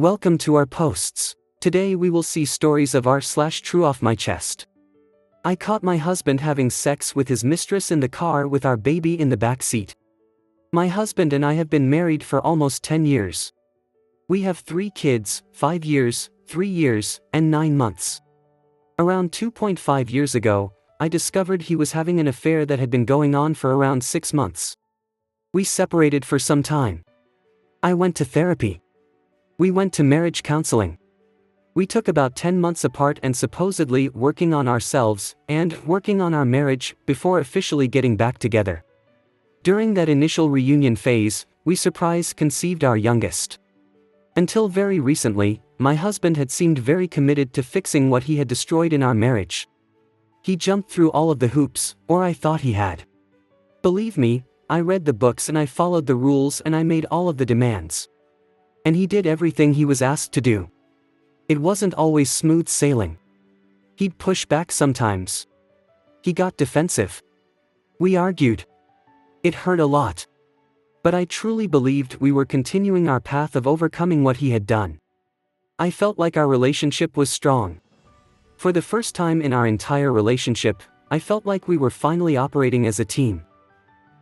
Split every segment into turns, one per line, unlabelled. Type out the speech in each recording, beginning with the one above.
Welcome to our posts. Today we will see stories of r/TrueOffMyChest. I caught my husband having sex with his mistress in the car with our baby in the back seat. My husband and I have been married for almost 10 years. We have 3 kids, 5 years, 3 years, and 9 months. Around 2.5 years ago, I discovered he was having an affair that had been going on for around 6 months. We separated for some time. I went to therapy. We went to marriage counseling. We took about 10 months apart and supposedly working on ourselves and working on our marriage before officially getting back together. During that initial reunion phase, we surprise conceived our youngest. Until very recently, my husband had seemed very committed to fixing what he had destroyed in our marriage. He jumped through all of the hoops, or I thought he had. Believe me, I read the books and I followed the rules and I made all of the demands. And he did everything he was asked to do. It wasn't always smooth sailing. He'd push back sometimes. He got defensive. We argued. It hurt a lot. But I truly believed we were continuing our path of overcoming what he had done. I felt like our relationship was strong. For the first time in our entire relationship, I felt like we were finally operating as a team.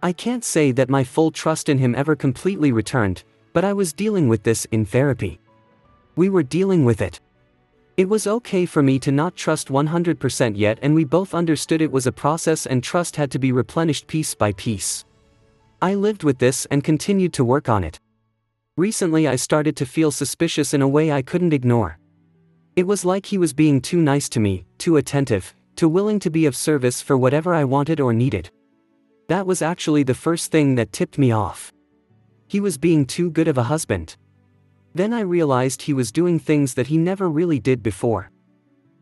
I can't say that my full trust in him ever completely returned, but I was dealing with this in therapy. We were dealing with it. It was okay for me to not trust 100% yet, and we both understood it was a process and trust had to be replenished piece by piece. I lived with this and continued to work on it. Recently I started to feel suspicious in a way I couldn't ignore. It was like he was being too nice to me, too attentive, too willing to be of service for whatever I wanted or needed. That was actually the first thing that tipped me off. He was being too good of a husband. Then I realized he was doing things that he never really did before.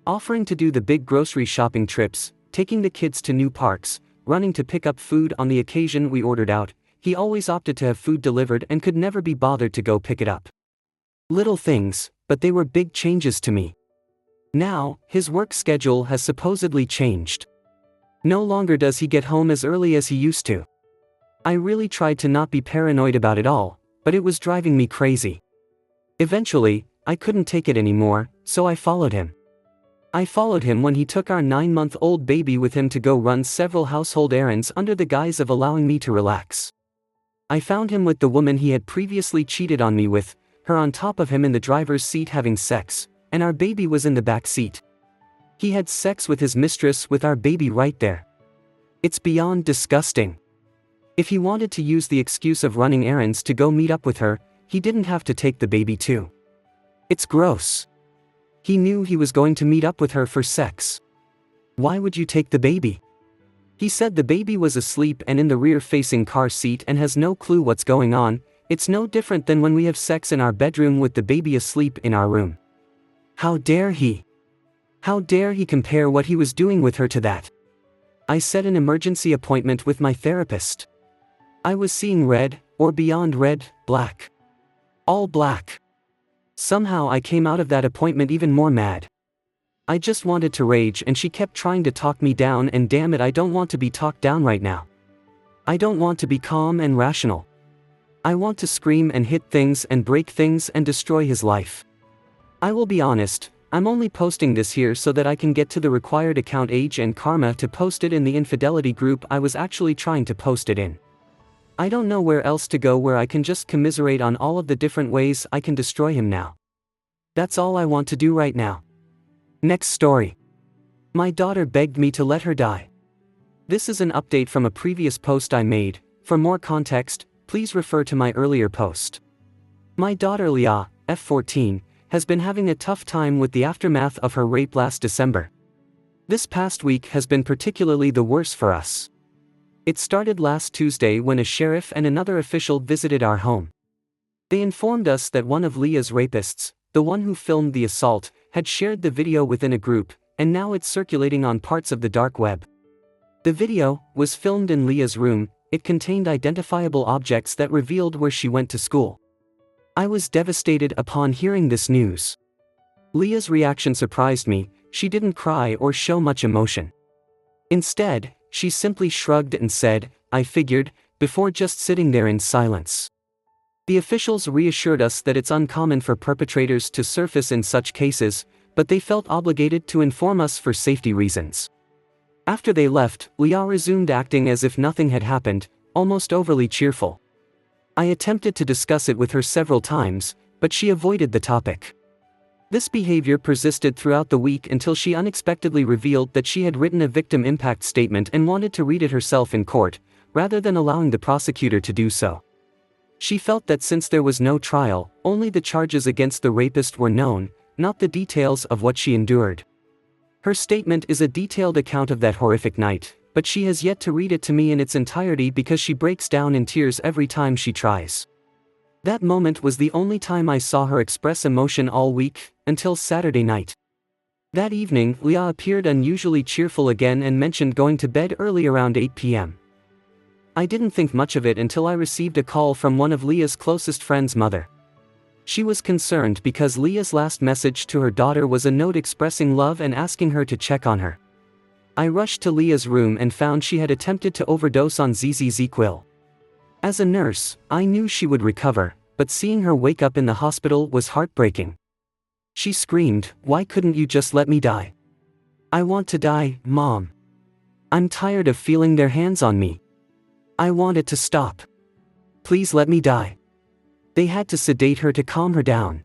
Offering to do the big grocery shopping trips, taking the kids to new parks, running to pick up food on the occasion we ordered out. He always opted to have food delivered and could never be bothered to go pick it up. Little things, but they were big changes to me. Now, his work schedule has supposedly changed. No longer does he get home as early as he used to. I really tried to not be paranoid about it all, but it was driving me crazy. Eventually, I couldn't take it anymore, so I followed him. I followed him when he took our 9-month-old baby with him to go run several household errands under the guise of allowing me to relax. I found him with the woman he had previously cheated on me with, her on top of him in the driver's seat having sex, and our baby was in the back seat. He had sex with his mistress with our baby right there. It's beyond disgusting. If he wanted to use the excuse of running errands to go meet up with her, he didn't have to take the baby too. It's gross. He knew he was going to meet up with her for sex. Why would you take the baby? He said the baby was asleep and in the rear-facing car seat and has no clue what's going on. It's no different than when we have sex in our bedroom with the baby asleep in our room. How dare he? How dare he compare what he was doing with her to that? I set an emergency appointment with my therapist. I was seeing red, or beyond red, black. All black. Somehow I came out of that appointment even more mad. I just wanted to rage and she kept trying to talk me down, and damn it, I don't want to be talked down right now. I don't want to be calm and rational. I want to scream and hit things and break things and destroy his life. I will be honest, I'm only posting this here so that I can get to the required account age and karma to post it in the infidelity group I was actually trying to post it in. I don't know where else to go where I can just commiserate on all of the different ways I can destroy him now. That's all I want to do right now. Next story. My daughter begged me to let her die. This is an update from a previous post I made. For more context, please refer to my earlier post. My daughter Leah, F14, has been having a tough time with the aftermath of her rape last December. This past week has been particularly the worst for us. It started last Tuesday when a sheriff and another official visited our home. They informed us that one of Leah's rapists, the one who filmed the assault, had shared the video within a group, and now it's circulating on parts of the dark web. The video was filmed in Leah's room. It contained identifiable objects that revealed where she went to school. I was devastated upon hearing this news. Leah's reaction surprised me. She didn't cry or show much emotion. Instead, she simply shrugged and said, "I figured," before just sitting there in silence. The officials reassured us that it's uncommon for perpetrators to surface in such cases, but they felt obligated to inform us for safety reasons. After they left, Leah resumed acting as if nothing had happened, almost overly cheerful. I attempted to discuss it with her several times, but she avoided the topic. This behavior persisted throughout the week until she unexpectedly revealed that she had written a victim impact statement and wanted to read it herself in court, rather than allowing the prosecutor to do so. She felt that since there was no trial, only the charges against the rapist were known, not the details of what she endured. Her statement is a detailed account of that horrific night, but she has yet to read it to me in its entirety because she breaks down in tears every time she tries. That moment was the only time I saw her express emotion all week, until Saturday night. That evening, Leah appeared unusually cheerful again and mentioned going to bed early around 8 p.m. I didn't think much of it until I received a call from one of Leah's closest friends' mother. She was concerned because Leah's last message to her daughter was a note expressing love and asking her to check on her. I rushed to Leah's room and found she had attempted to overdose on ZZZ-Quil. As a nurse, I knew she would recover, but seeing her wake up in the hospital was heartbreaking. She screamed, "Why couldn't you just let me die? I want to die, Mom. I'm tired of feeling their hands on me. I want it to stop. Please let me die." They had to sedate her to calm her down.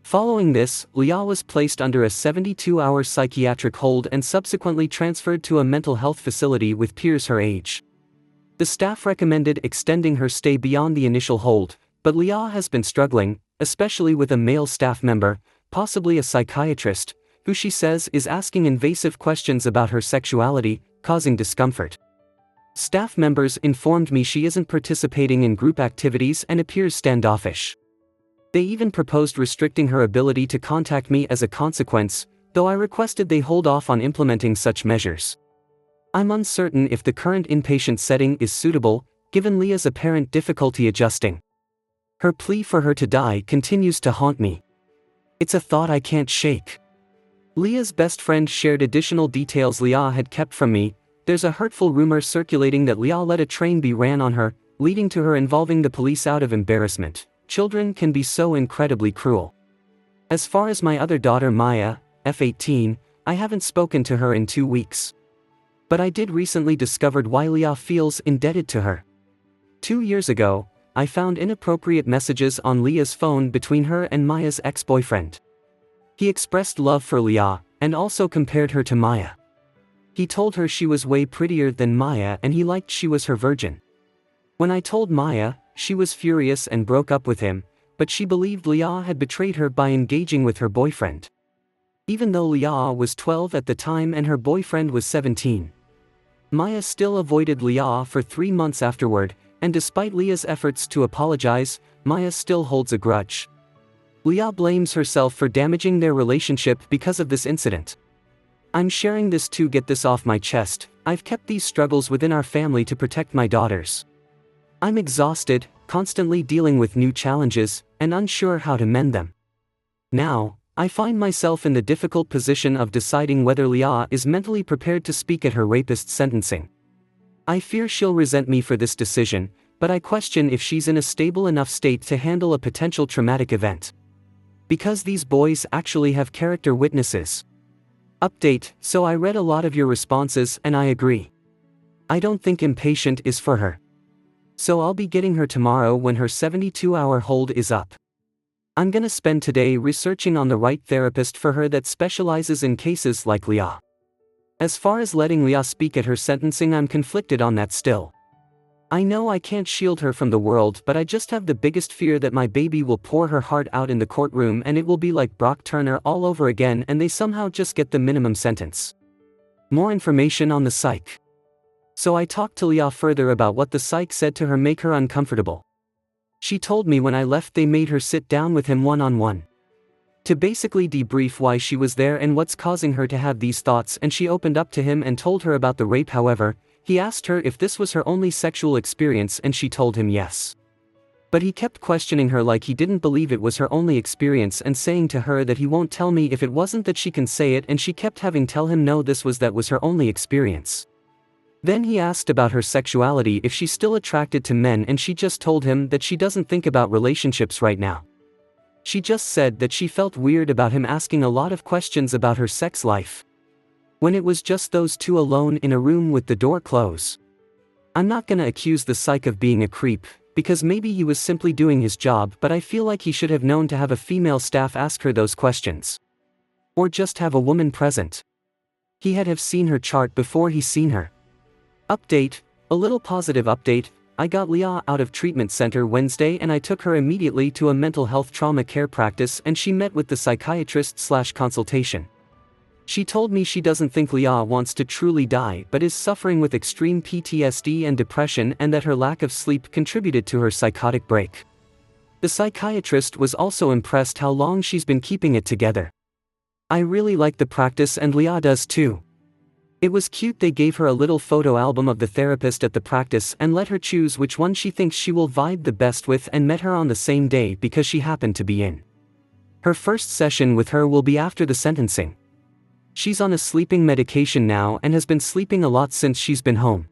Following this, Leah was placed under a 72-hour psychiatric hold and subsequently transferred to a mental health facility with peers her age. The staff recommended extending her stay beyond the initial hold, but Leah has been struggling, especially with a male staff member, possibly a psychiatrist, who she says is asking invasive questions about her sexuality, causing discomfort. Staff members informed me she isn't participating in group activities and appears standoffish. They even proposed restricting her ability to contact me as a consequence, though I requested they hold off on implementing such measures. I'm uncertain if the current inpatient setting is suitable, given Leah's apparent difficulty adjusting. Her plea for her to die continues to haunt me. It's a thought I can't shake. Leah's best friend shared additional details Leah had kept from me. There's a hurtful rumor circulating that Leah let a train be ran on her, leading to her involving the police out of embarrassment. Children can be so incredibly cruel. As far as my other daughter Maya, F18, I haven't spoken to her in 2 weeks. But I did recently discovered why Leah feels indebted to her. 2 years ago, I found inappropriate messages on Leah's phone between her and Maya's ex-boyfriend. He expressed love for Leah, and also compared her to Maya. He told her she was way prettier than Maya and he liked she was her virgin. When I told Maya, she was furious and broke up with him, but she believed Leah had betrayed her by engaging with her boyfriend. Even though Leah was 12 at the time and her boyfriend was 17. Maya still avoided Leah for 3 months afterward, and despite Leah's efforts to apologize, Maya still holds a grudge. Leah blames herself for damaging their relationship because of this incident. I'm sharing this to get this off my chest. I've kept these struggles within our family to protect my daughters. I'm exhausted, constantly dealing with new challenges, and unsure how to mend them. Now, I find myself in the difficult position of deciding whether Leah is mentally prepared to speak at her rapist's sentencing. I fear she'll resent me for this decision, but I question if she's in a stable enough state to handle a potential traumatic event. Because these boys actually have character witnesses. Update: so I read a lot of your responses and I agree. I don't think impatient is for her. So I'll be getting her tomorrow when her 72-hour hold is up. I'm gonna spend today researching on the right therapist for her that specializes in cases like Leah. As far as letting Leah speak at her sentencing, I'm conflicted on that still. I know I can't shield her from the world, but I just have the biggest fear that my baby will pour her heart out in the courtroom and it will be like Brock Turner all over again and they somehow just get the minimum sentence. More information on the psych. So I talked to Leah further about what the psych said to her make her uncomfortable. She told me when I left they made her sit down with him one-on-one. To basically debrief why she was there and what's causing her to have these thoughts, and she opened up to him and told her about the rape. However, he asked her if this was her only sexual experience and she told him yes. But he kept questioning her like he didn't believe it was her only experience and saying to her that he won't tell me if it wasn't, that she can say it, and she kept having tell him no, that was her only experience. Then he asked about her sexuality, if she's still attracted to men, and she just told him that she doesn't think about relationships right now. She just said that she felt weird about him asking a lot of questions about her sex life. When it was just those two alone in a room with the door closed. I'm not gonna accuse the psych of being a creep, because maybe he was simply doing his job, but I feel like he should have known to have a female staff ask her those questions. Or just have a woman present. He had have seen her chart before he seen her. Update, a little positive update. I got Leah out of treatment center Wednesday and I took her immediately to a mental health trauma care practice and she met with the psychiatrist/consultation. She told me she doesn't think Leah wants to truly die but is suffering with extreme PTSD and depression and that her lack of sleep contributed to her psychotic break. The psychiatrist was also impressed how long she's been keeping it together. I really like the practice and Leah does too. It was cute. They gave her a little photo album of the therapist at the practice and let her choose which one she thinks she will vibe the best with and met her on the same day because she happened to be in. Her first session with her will be after the sentencing. She's on a sleeping medication now and has been sleeping a lot since she's been home.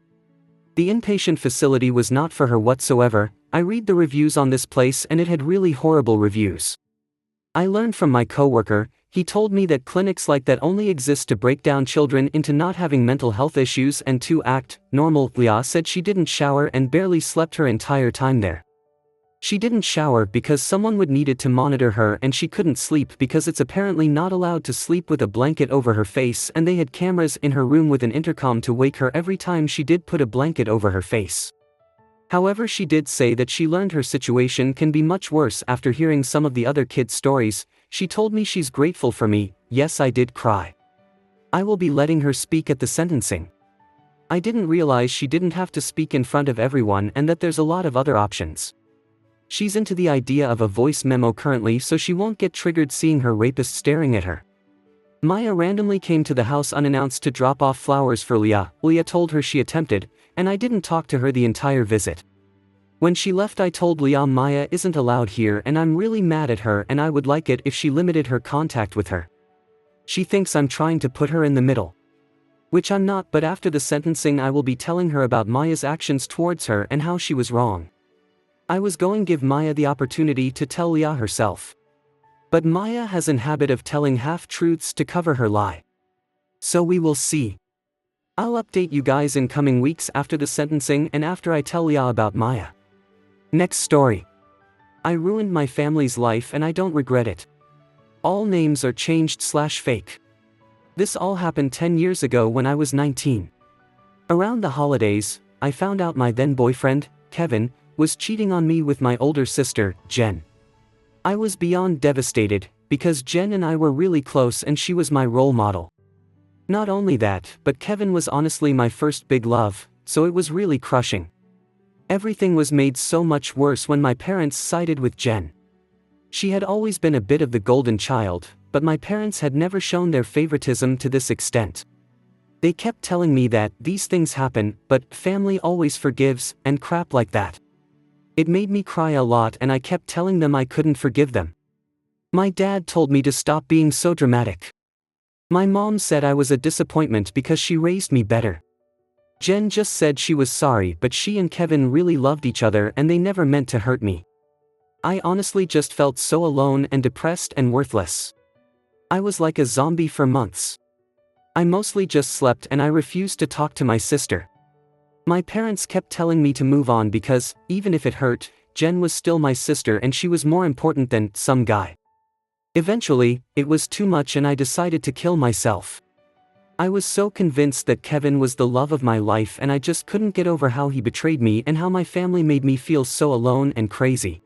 The inpatient facility was not for her whatsoever. I read the reviews on this place and it had really horrible reviews. I learned from my coworker. He told me that clinics like that only exist to break down children into not having mental health issues and to act normal. Leah said she didn't shower and barely slept her entire time there. She didn't shower because someone would needed to monitor her and she couldn't sleep because it's apparently not allowed to sleep with a blanket over her face and they had cameras in her room with an intercom to wake her every time she did put a blanket over her face. However, she did say that she learned her situation can be much worse after hearing some of the other kids' stories. She told me she's grateful for me. Yes, I did cry. I will be letting her speak at the sentencing. I didn't realize she didn't have to speak in front of everyone and that there's a lot of other options. She's into the idea of a voice memo currently so she won't get triggered seeing her rapist staring at her. Maya randomly came to the house unannounced to drop off flowers for Leah. Leah told her she attempted, and I didn't talk to her the entire visit. When she left I told Leah Maya isn't allowed here and I'm really mad at her and I would like it if she limited her contact with her. She thinks I'm trying to put her in the middle. Which I'm not, but after the sentencing I will be telling her about Maya's actions towards her and how she was wrong. I was going to give Maya the opportunity to tell Leah herself. But Maya has an habit of telling half-truths to cover her lie. So we will see. I'll update you guys in coming weeks after the sentencing and after I tell Leah about Maya. Next story. I ruined my family's life and I don't regret it. All names are changed/fake. This all happened 10 years ago when I was 19. Around the holidays, I found out my then boyfriend, Kevin, was cheating on me with my older sister, Jen. I was beyond devastated, because Jen and I were really close and she was my role model. Not only that, but Kevin was honestly my first big love, so it was really crushing. Everything was made so much worse when my parents sided with Jen. She had always been a bit of the golden child, but my parents had never shown their favoritism to this extent. They kept telling me that these things happen, but family always forgives, and crap like that. It made me cry a lot and I kept telling them I couldn't forgive them. My dad told me to stop being so dramatic. My mom said I was a disappointment because she raised me better. Jen just said she was sorry, but she and Kevin really loved each other and they never meant to hurt me. I honestly just felt so alone and depressed and worthless. I was like a zombie for months. I mostly just slept and I refused to talk to my sister. My parents kept telling me to move on because, even if it hurt, Jen was still my sister and she was more important than some guy. Eventually, it was too much and I decided to kill myself. I was so convinced that Kevin was the love of my life and I just couldn't get over how he betrayed me and how my family made me feel so alone and crazy.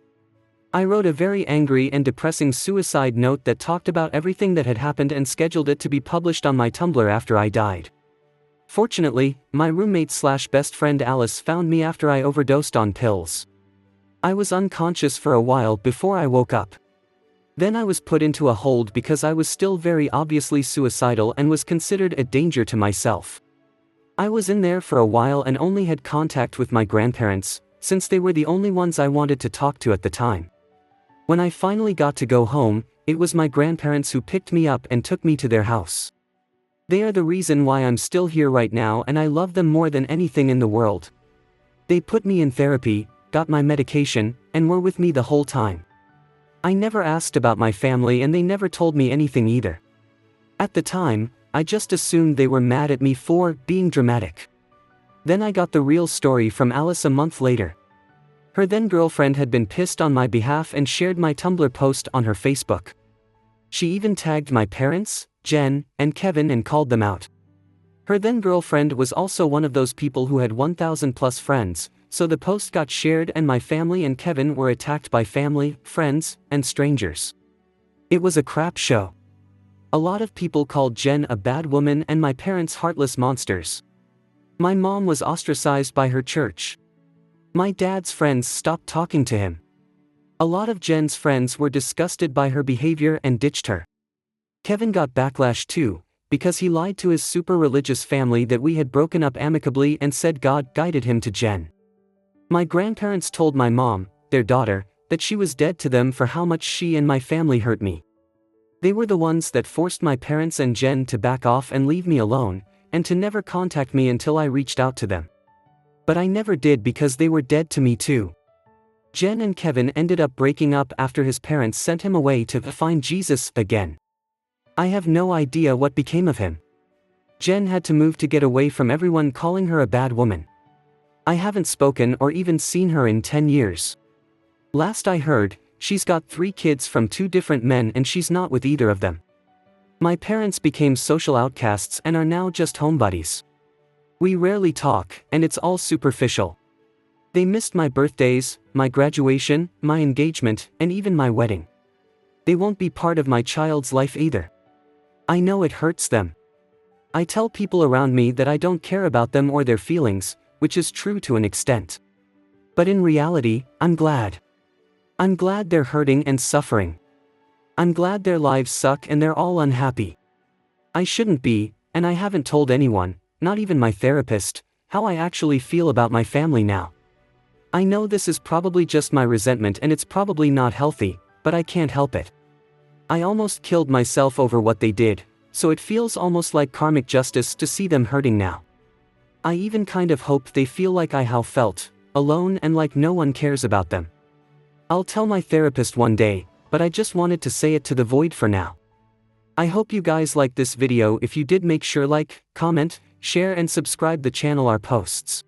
I wrote a very angry and depressing suicide note that talked about everything that had happened and scheduled it to be published on my Tumblr after I died. Fortunately, my roommate/best friend Alice found me after I overdosed on pills. I was unconscious for a while before I woke up. Then I was put into a hold because I was still very obviously suicidal and was considered a danger to myself. I was in there for a while and only had contact with my grandparents, since they were the only ones I wanted to talk to at the time. When I finally got to go home, it was my grandparents who picked me up and took me to their house. They are the reason why I'm still here right now, and I love them more than anything in the world. They put me in therapy, got my medication, and were with me the whole time. I never asked about my family and they never told me anything either. At the time, I just assumed they were mad at me for being dramatic. Then I got the real story from Alice a month later. Her then girlfriend had been pissed on my behalf and shared my Tumblr post on her Facebook. She even tagged my parents, Jen, and Kevin and called them out. Her then girlfriend was also one of those people who had 1,000 plus friends, so the post got shared and my family and Kevin were attacked by family, friends, and strangers. It was a crap show. A lot of people called Jen a bad woman and my parents heartless monsters. My mom was ostracized by her church. My dad's friends stopped talking to him. A lot of Jen's friends were disgusted by her behavior and ditched her. Kevin got backlash too, because he lied to his super religious family that we had broken up amicably and said God guided him to Jen. My grandparents told my mom, their daughter, that she was dead to them for how much she and my family hurt me. They were the ones that forced my parents and Jen to back off and leave me alone, and to never contact me until I reached out to them. But I never did because they were dead to me too. Jen and Kevin ended up breaking up after his parents sent him away to find Jesus again. I have no idea what became of him. Jen had to move to get away from everyone calling her a bad woman. I haven't spoken or even seen her in 10 years. Last I heard, she's got 3 kids from 2 different men and she's not with either of them. My parents became social outcasts and are now just homebodies. We rarely talk, and it's all superficial. They missed my birthdays, my graduation, my engagement, and even my wedding. They won't be part of my child's life either. I know it hurts them. I tell people around me that I don't care about them or their feelings, which is true to an extent. But in reality, I'm glad. I'm glad they're hurting and suffering. I'm glad their lives suck and they're all unhappy. I shouldn't be, and I haven't told anyone, not even my therapist, how I actually feel about my family now. I know this is probably just my resentment and it's probably not healthy, but I can't help it. I almost killed myself over what they did, so it feels almost like karmic justice to see them hurting now. I even kind of hope they feel like I have felt, alone and like no one cares about them. I'll tell my therapist one day, but I just wanted to say it to the void for now. I hope you guys liked this video. If you did, make sure like, comment, share and subscribe the channel our posts.